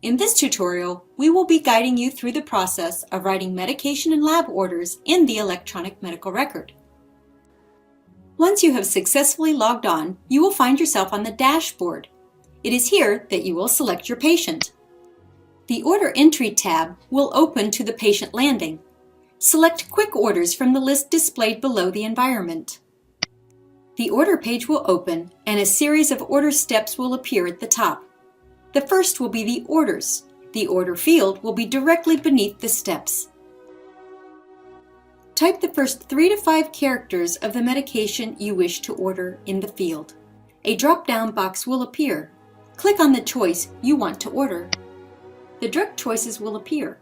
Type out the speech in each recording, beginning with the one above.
In this tutorial, we will be guiding you through the process of writing medication and lab orders in the electronic medical record. Once you have successfully logged on, you will find yourself on the dashboard. It is here that you will select your patient. The Order Entry tab will open to the patient landing. Select Quick Orders from the list displayed below the environment. The order page will open and a series of order steps will appear at the top. The first will be the orders. The order field will be directly beneath the steps. Type the first 3 to 5 characters of the medication you wish to order in the field. A drop-down box will appear. Click on the choice you want to order. The drug choices will appear.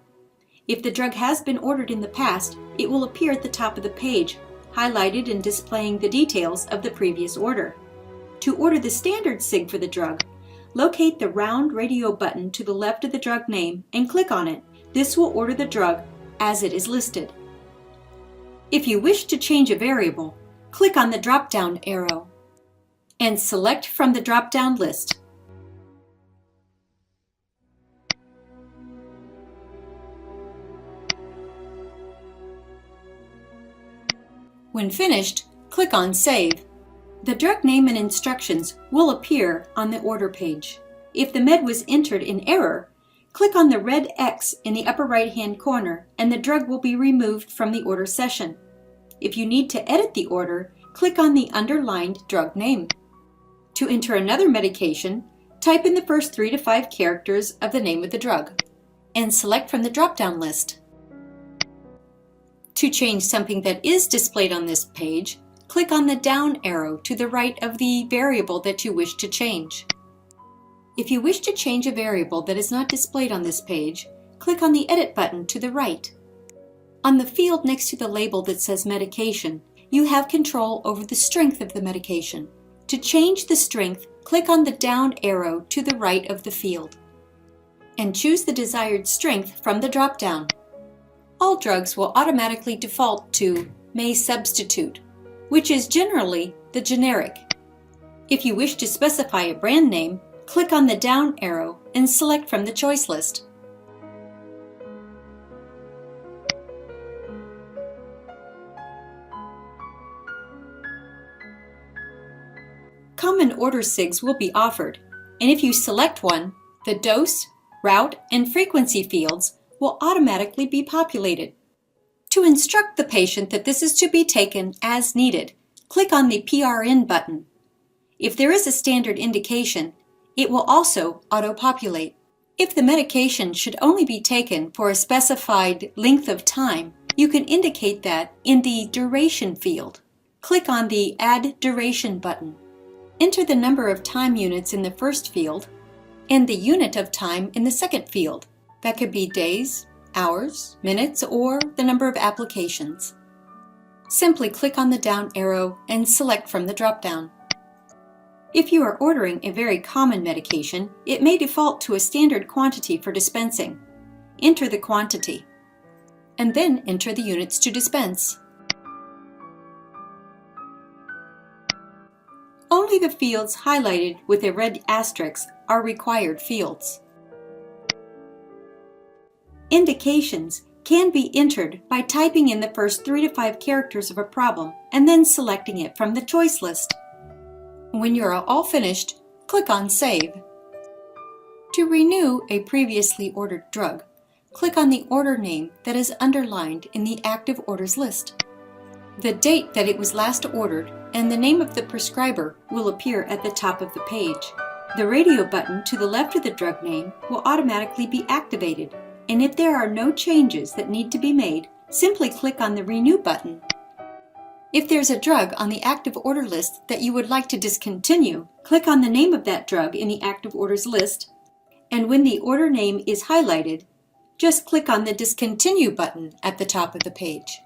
If the drug has been ordered in the past, it will appear at the top of the page, highlighted and displaying the details of the previous order. To order the standard sig for the drug, locate the round radio button to the left of the drug name and click on it. This will order the drug as it is listed. If you wish to change a variable, click on the drop-down arrow and select from the drop-down list. When finished, click on Save. The drug name and instructions will appear on the order page. If the med was entered in error, click on the red X in the upper right-hand corner and the drug will be removed from the order session. If you need to edit the order, click on the underlined drug name. To enter another medication, type in the first 3 to 5 characters of the name of the drug and select from the drop-down list. To change something that is displayed on this page, click on the down arrow to the right of the variable that you wish to change. If you wish to change a variable that is not displayed on this page, click on the Edit button to the right. On the field next to the label that says Medication, you have control over the strength of the medication. To change the strength, click on the down arrow to the right of the field and choose the desired strength from the drop-down. All drugs will automatically default to May Substitute, which is generally the generic. If you wish to specify a brand name, click on the down arrow and select from the choice list. Common order SIGs will be offered, and if you select one, the dose, route, and frequency fields will automatically be populated. To instruct the patient that this is to be taken as needed, click on the PRN button. If there is a standard indication, it will also auto-populate. If the medication should only be taken for a specified length of time, you can indicate that in the duration field. Click on the Add Duration button. Enter the number of time units in the first field and the unit of time in the second field. That could be days, hours, minutes, or the number of applications. Simply click on the down arrow and select from the drop-down. If you are ordering a very common medication, it may default to a standard quantity for dispensing. Enter the quantity, and then enter the units to dispense. Only the fields highlighted with a red asterisk are required fields. Indications can be entered by typing in the first 3 to 5 characters of a problem and then selecting it from the choice list. When you are all finished, click on Save. To renew a previously ordered drug, click on the order name that is underlined in the active orders list. The date that it was last ordered and the name of the prescriber will appear at the top of the page. The radio button to the left of the drug name will automatically be activated. And if there are no changes that need to be made, simply click on the Renew button. If there's a drug on the active order list that you would like to discontinue, click on the name of that drug in the active orders list, and when the order name is highlighted, just click on the Discontinue button at the top of the page.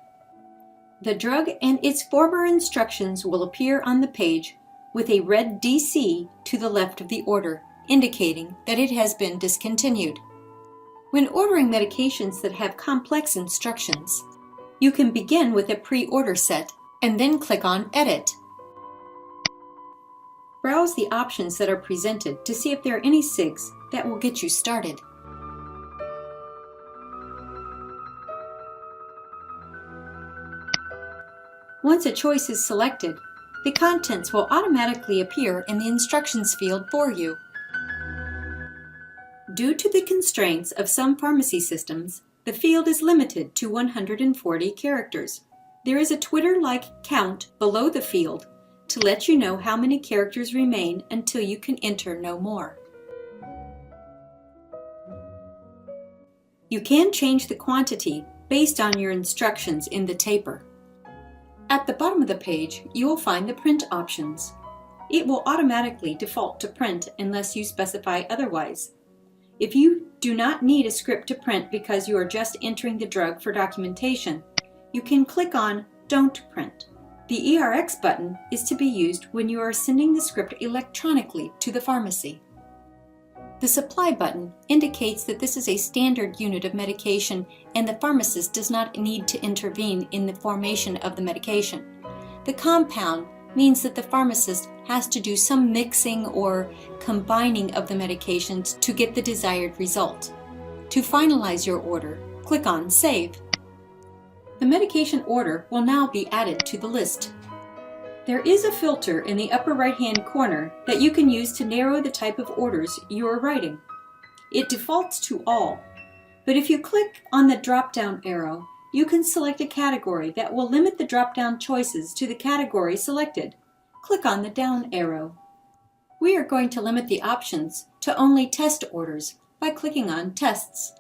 The drug and its former instructions will appear on the page with a red DC to the left of the order, indicating that it has been discontinued. When ordering medications that have complex instructions, you can begin with a pre-order set and then click on Edit. Browse the options that are presented to see if there are any SIGs that will get you started. Once a choice is selected, the contents will automatically appear in the instructions field for you. Due to the constraints of some pharmacy systems, the field is limited to 140 characters. There is a Twitter-like count below the field to let you know how many characters remain until you can enter no more. You can change the quantity based on your instructions in the taper. At the bottom of the page, you will find the print options. It will automatically default to print unless you specify otherwise. If you do not need a script to print because you are just entering the drug for documentation, you can click on Don't Print. The ERX button is to be used when you are sending the script electronically to the pharmacy. The Supply button indicates that this is a standard unit of medication and the pharmacist does not need to intervene in the formation of the medication. The Compound means that the pharmacist has to do some mixing or combining of the medications to get the desired result. To finalize your order, click on Save. The medication order will now be added to the list. There is a filter in the upper right-hand corner that you can use to narrow the type of orders you are writing. It defaults to all, but if you click on the drop-down arrow, you can select a category that will limit the drop-down choices to the category selected. Click on the down arrow. We are going to limit the options to only test orders by clicking on Tests.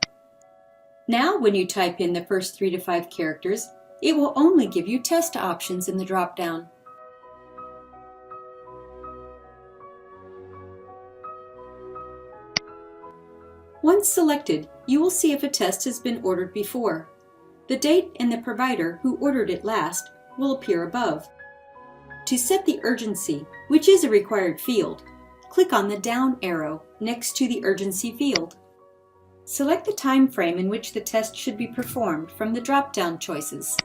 Now when you type in the first 3 to 5 characters, it will only give you test options in the drop-down. Once selected, you will see if a test has been ordered before. The date and the provider who ordered it last will appear above. To set the urgency, which is a required field, click on the down arrow next to the urgency field. Select the time frame in which the test should be performed from the drop-down choices.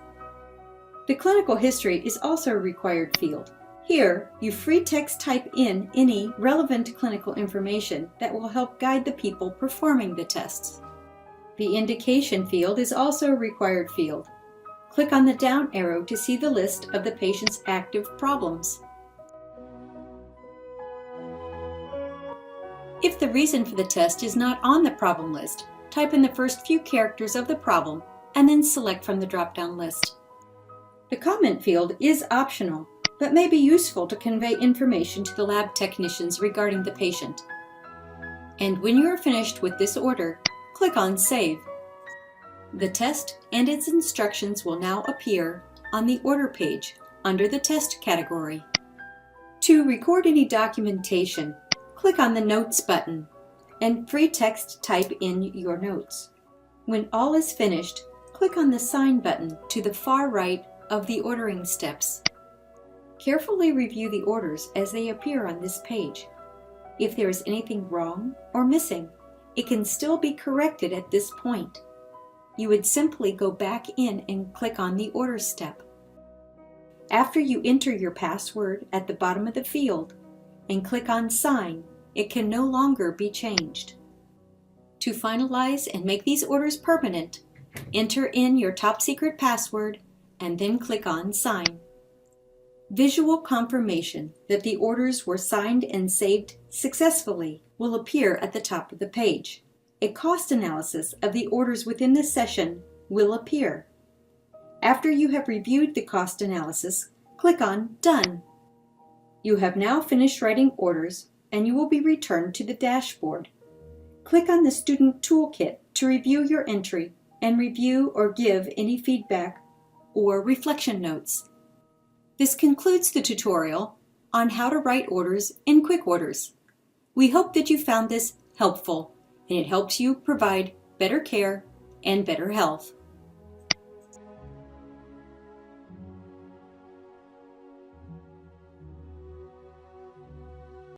The clinical history is also a required field. Here, you free text type in any relevant clinical information that will help guide the people performing the tests. The indication field is also a required field. Click on the down arrow to see the list of the patient's active problems. If the reason for the test is not on the problem list, type in the first few characters of the problem and then select from the drop-down list. The comment field is optional, but may be useful to convey information to the lab technicians regarding the patient. And when you are finished with this order, click on Save. The test and its instructions will now appear on the order page under the test category. To record any documentation, click on the Notes button and free text type in your notes. When all is finished, click on the Sign button to the far right of the ordering steps. Carefully review the orders as they appear on this page. If there is anything wrong or missing, it can still be corrected at this point. You would simply go back in and click on the order step. After you enter your password at the bottom of the field and click on Sign, it can no longer be changed. To finalize and make these orders permanent, enter in your top secret password and then click on Sign. Visual confirmation that the orders were signed and saved successfully will appear at the top of the page. A cost analysis of the orders within the session will appear. After you have reviewed the cost analysis, click on Done. You have now finished writing orders and you will be returned to the dashboard. Click on the Student Toolkit to review your entry and review or give any feedback or reflection notes. This concludes the tutorial on how to write orders in Quick Orders. We hope that you found this helpful and it helps you provide better care and better health.